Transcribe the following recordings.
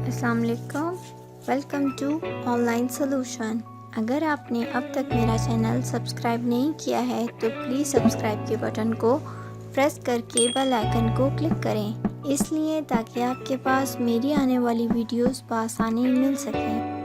अस्सलाम वालेकुम, welcome to online solution. अगर आपने अब तक मेरा चैनल सब्सक्राइब नहीं किया है तो प्लीज़ सब्सक्राइब के बटन को प्रेस करके बेल आइकन को क्लिक करें, इसलिए ताकि आपके पास मेरी आने वाली वीडियोस बआसानी मिल सकें।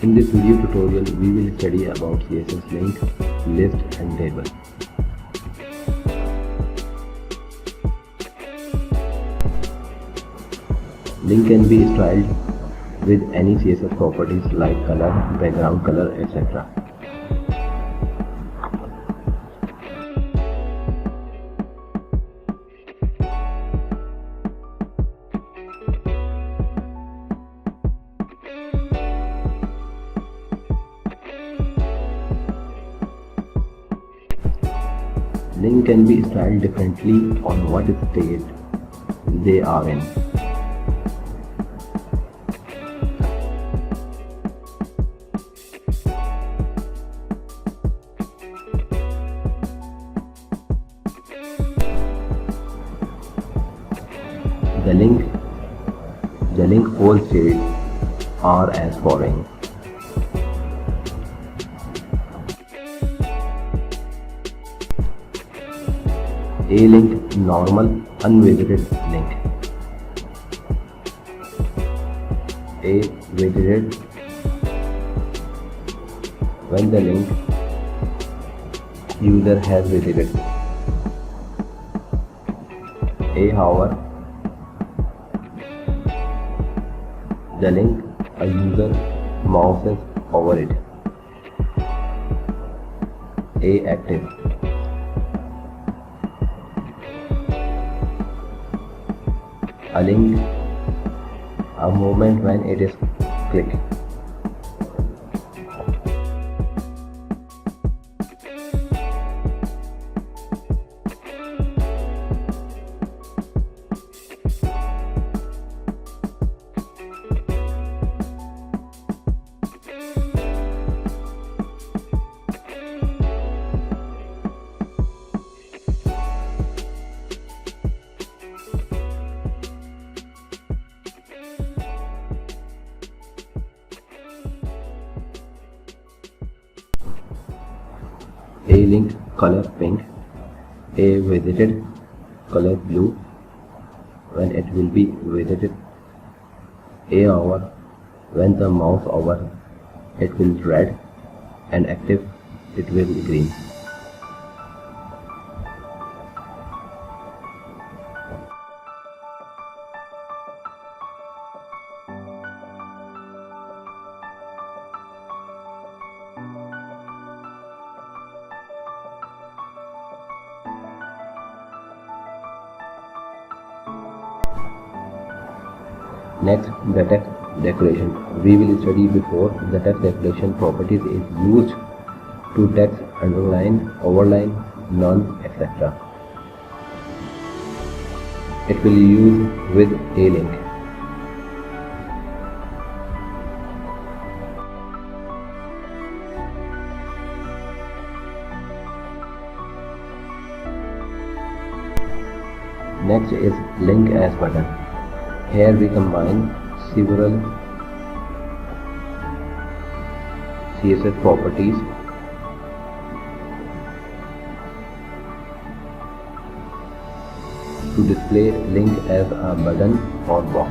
In this video tutorial, we will study about CSS Link, List and Table. Link can be styled with any CSS properties like color, background color, etc. Link can be styled differently on what state they are in. The link all states are as following. A link, normal unvisited link. A visited, when the link user has visited. A hover, the link a user mouses over it. A active, a link a movement when it is clicked. A link color pink, a visited color blue when it will be visited, a hover when the mouse over it will red, and active it will be green. Next, the text decoration. We will study before the text decoration properties is used to text underline, overline, none, etc. It will use with a link. Next is link as button. Here we combine several CSS properties to display link as a button or box.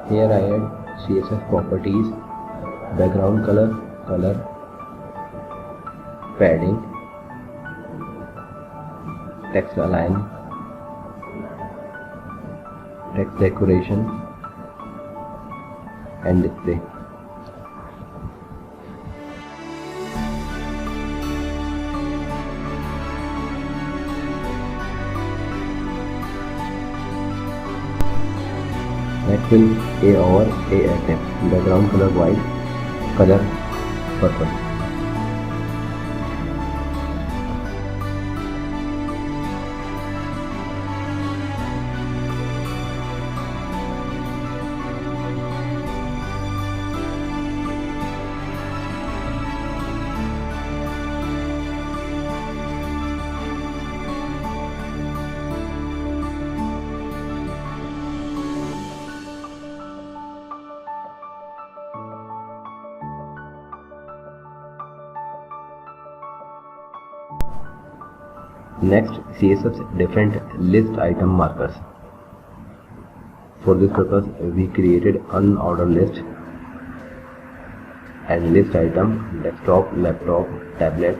Here I add CSS properties, background color, padding, text align, text decoration and display. Next will A over A text, background color white, color purple. Next, CSS different list item markers. For this purpose, we created unordered list and list item desktop, laptop, tablet,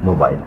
mobile.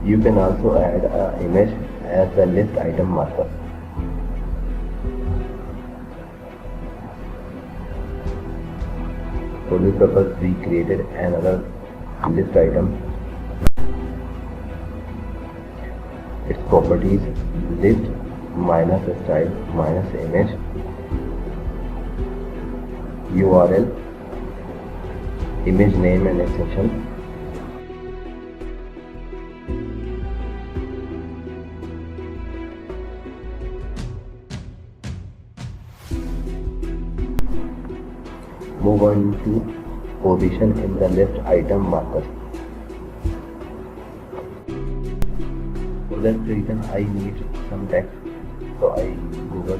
You can also add an image as the list item marker. For this purpose, we created another list item. Its properties: list minus style minus image, URL, image name and extension, move on to position in the list item marker. For that reason, I need some text, so I Google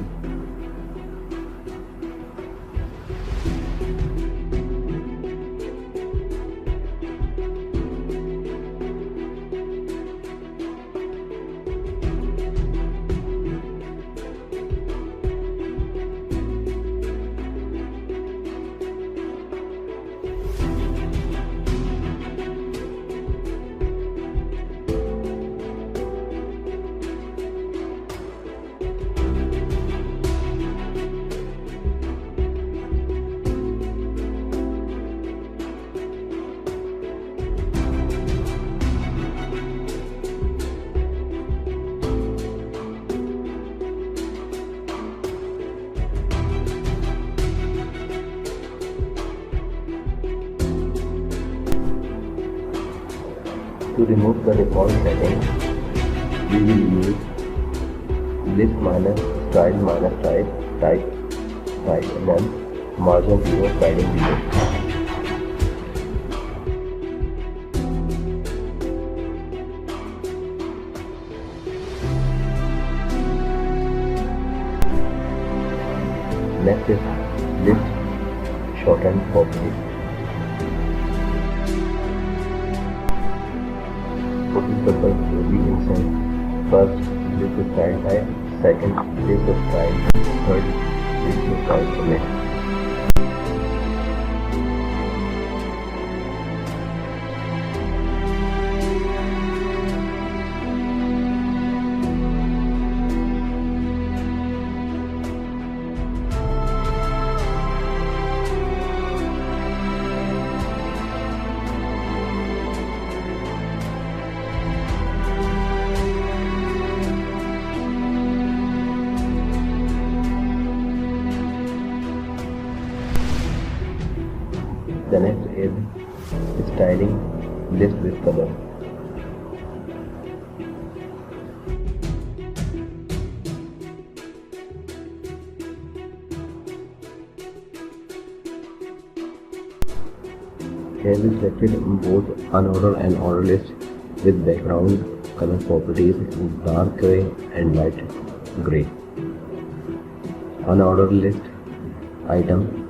To remove the default setting, we will use list minus style type and then margin 0, padding 0. Next is list shortened property. For this purpose, we insert first list style type. Second, list style. Third, list style format. The next is styling list with color. Here we selected both unordered and ordered list with background color properties dark gray and light gray. Unordered list item